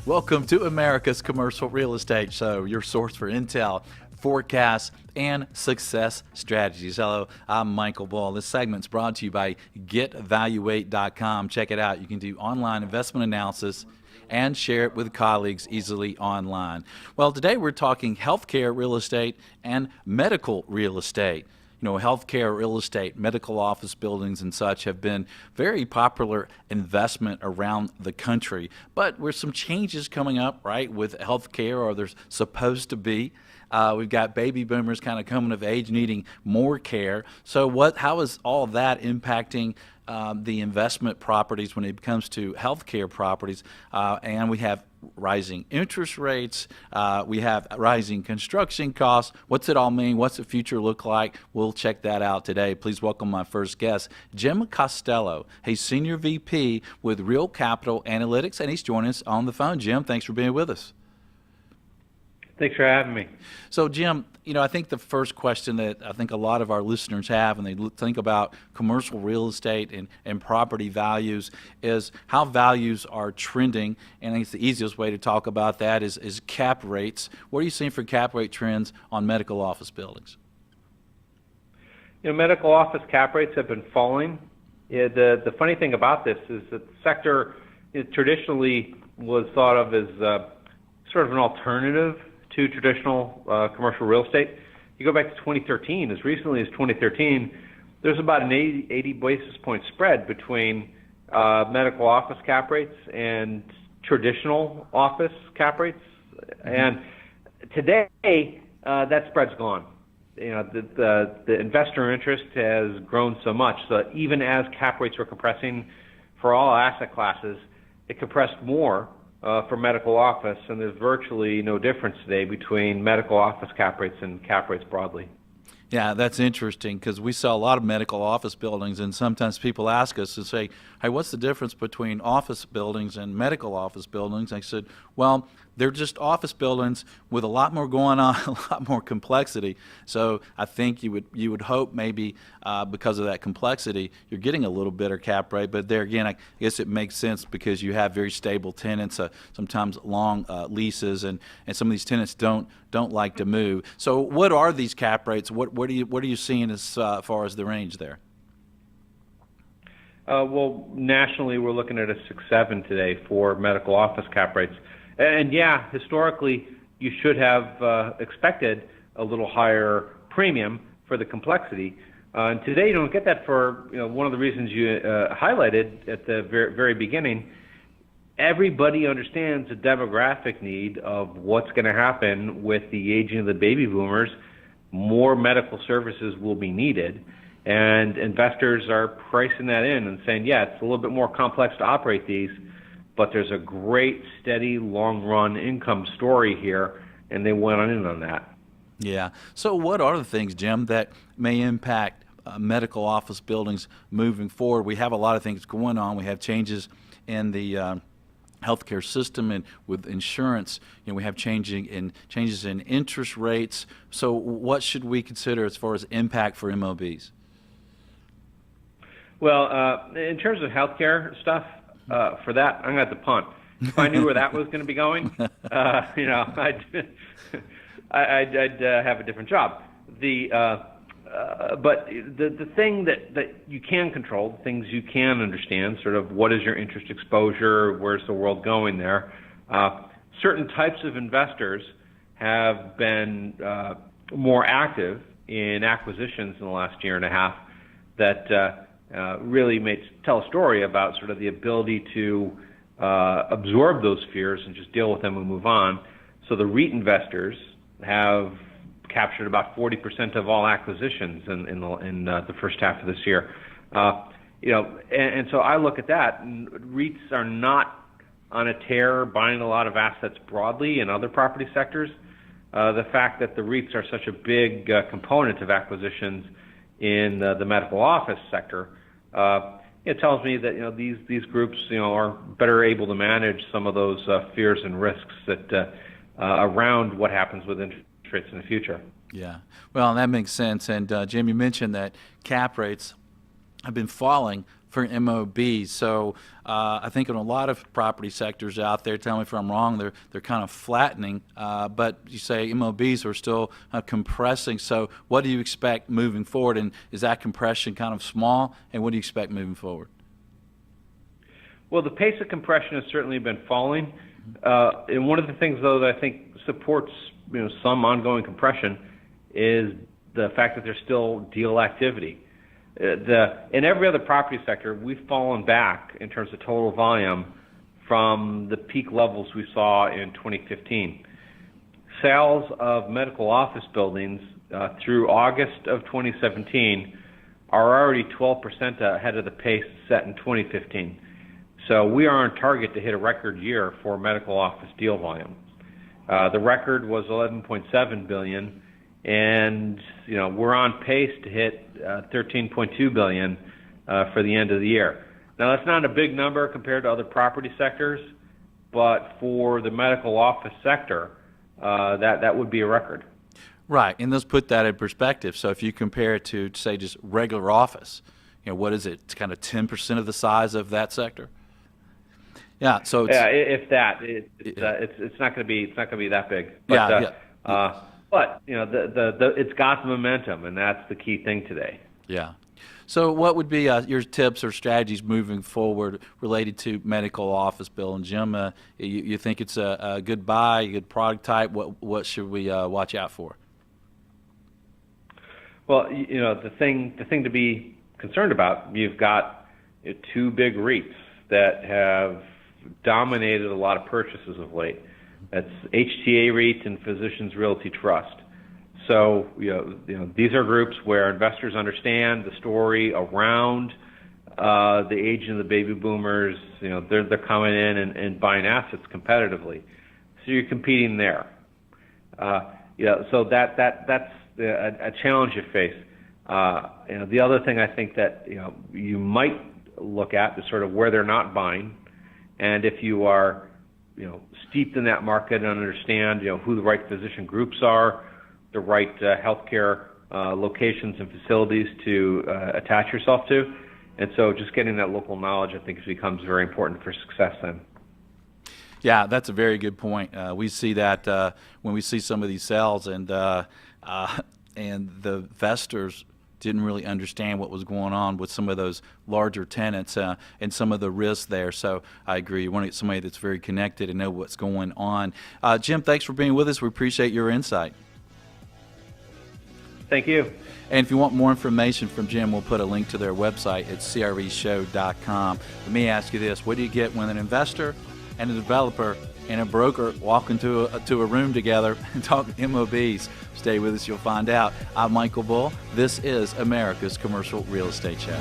Welcome to America's Commercial Real Estate Show, your source for intel, forecasts, and success strategies. Hello, I'm Michael Ball. This segment's brought to you by GetValuate.com. Check it out. You can do online investment analysis and share it with colleagues easily online. Well, today we're talking healthcare real estate and medical real estate. You know, healthcare real estate, medical office buildings and such have been very popular investment around the country. But there's some changes coming up, right, with healthcare, or there's supposed to be. We've got baby boomers kind of coming of age needing more care. So how is all that impacting the investment properties when it comes to healthcare properties? And we have rising interest rates, we have rising construction costs. What's it all mean? What's the future look like? We'll check that out today. Please welcome my first guest, Jim Costello. He's Senior VP with Real Capital Analytics, and he's joining us on the phone. Jim, thanks for being with us. Thanks for having me. So, Jim, you know, I think the first question that I think a lot of our listeners have, and they think about commercial real estate and property values, is how values are trending. And I think it's the easiest way to talk about that is cap rates. What are you seeing for cap rate trends on medical office buildings? You know, medical office cap rates have been falling. The funny thing about this is that the sector traditionally was thought of as sort of an alternative to traditional commercial real estate. You go back to 2013, as recently as 2013, there's about an 80 basis point spread between medical office cap rates and traditional office cap rates. Mm-hmm. And today, that spread's gone. You know, the investor interest has grown so much that even as cap rates were compressing for all asset classes, it compressed more for medical office, and there's virtually no difference today between medical office cap rates and cap rates broadly. Yeah, that's interesting because we saw a lot of medical office buildings, and sometimes people ask us to say, hey, what's the difference between office buildings and medical office buildings? I said, well, they're just office buildings with a lot more going on, a lot more complexity. So I think you would hope maybe because of that complexity, you're getting a little better cap rate. But there again, I guess it makes sense because you have very stable tenants, sometimes long leases, and some of these tenants don't like to move. So what are these cap rates? What are you seeing as far as the range there? Well, nationally, we're looking at a 6.7 today for medical office cap rates. And yeah, historically, you should have expected a little higher premium for the complexity. And today, you don't get that for one of the reasons you highlighted at the very beginning. Everybody understands the demographic need of what's going to happen with the aging of the baby boomers. More medical services will be needed, and investors are pricing that in and saying, yeah, it's a little bit more complex to operate these, but there's a great, steady, long-run income story here, and they went in on that. Yeah. So what are the things, Jim, that may impact medical office buildings moving forward? We have a lot of things going on. We have changes in the healthcare system, and with insurance, we have changes in interest rates. So what should we consider as far as impact for MOBs? Well, in terms of healthcare stuff, for that, I'm going to have to punt. If I knew where that was going to be going, I'd have a different job. But the thing that you can control, the things you can understand, sort of what is your interest exposure, where's the world going there. Certain types of investors have been more active in acquisitions in the last year and a half that really tell a story about sort of the ability to absorb those fears and just deal with them and move on. So the REIT investors have captured about 40% of all acquisitions in the first half of this year. And so I look at that, and REITs are not on a tear buying a lot of assets broadly in other property sectors. The fact that the REITs are such a big component of acquisitions in the medical office sector, it tells me that these groups are better able to manage some of those fears and risks that around what happens with interest rates in the future. Yeah, well, that makes sense. And Jim, you mentioned that cap rates have been falling for MOBs. So I think in a lot of property sectors out there, tell me if I'm wrong, they're kind of flattening. But you say MOBs are still compressing. So what do you expect moving forward? And is that compression kind of small? And what do you expect moving forward? Well, the pace of compression has certainly been falling. And one of the things, though, that I think supports some ongoing compression is the fact that there's still deal activity. In every other property sector, we've fallen back in terms of total volume from the peak levels we saw in 2015. Sales of medical office buildings through August of 2017 are already 12% ahead of the pace set in 2015. So we are on target to hit a record year for medical office deal volume. The record was $11.7 billion, and we're on pace to hit $13.2 billion for the end of the year. Now, that's not a big number compared to other property sectors, but for the medical office sector, that would be a record. Right, and let's put that in perspective. So if you compare it to, say, just regular office, what is it? It's kind of 10% of the size of that sector. Yeah, so it's, if that, it's not going to be that big. But, but it's got the momentum, and that's the key thing today. Yeah. So what would be your tips or strategies moving forward related to medical office building? Jim, you think it's a good buy, a good product type? What should we watch out for? Well, the thing to be concerned about, you've got two big REITs that have dominated a lot of purchases of late. That's HTA REIT and Physicians Realty Trust. So these are groups where investors understand the story around the aging of the baby boomers. They're coming in and buying assets competitively. So you're competing there. So that's a challenge you face. The other thing I think that you might look at is sort of where they're not buying. And if you are, steeped in that market and understand, who the right physician groups are, the right healthcare locations and facilities to attach yourself to, and so just getting that local knowledge, I think, becomes very important for success then. Yeah, that's a very good point. We see that when we see some of these sales, and the investors didn't really understand what was going on with some of those larger tenants and some of the risks there. So I agree. You want to get somebody that's very connected and know what's going on. Jim, thanks for being with us. We appreciate your insight. Thank you. And if you want more information from Jim, we'll put a link to their website at creshow.com. Let me ask you this. What do you get when an investor and a developer and a broker walk into a room together and talk MOBs? Stay with us, you'll find out. I'm Michael Bull. This is America's Commercial Real Estate Show.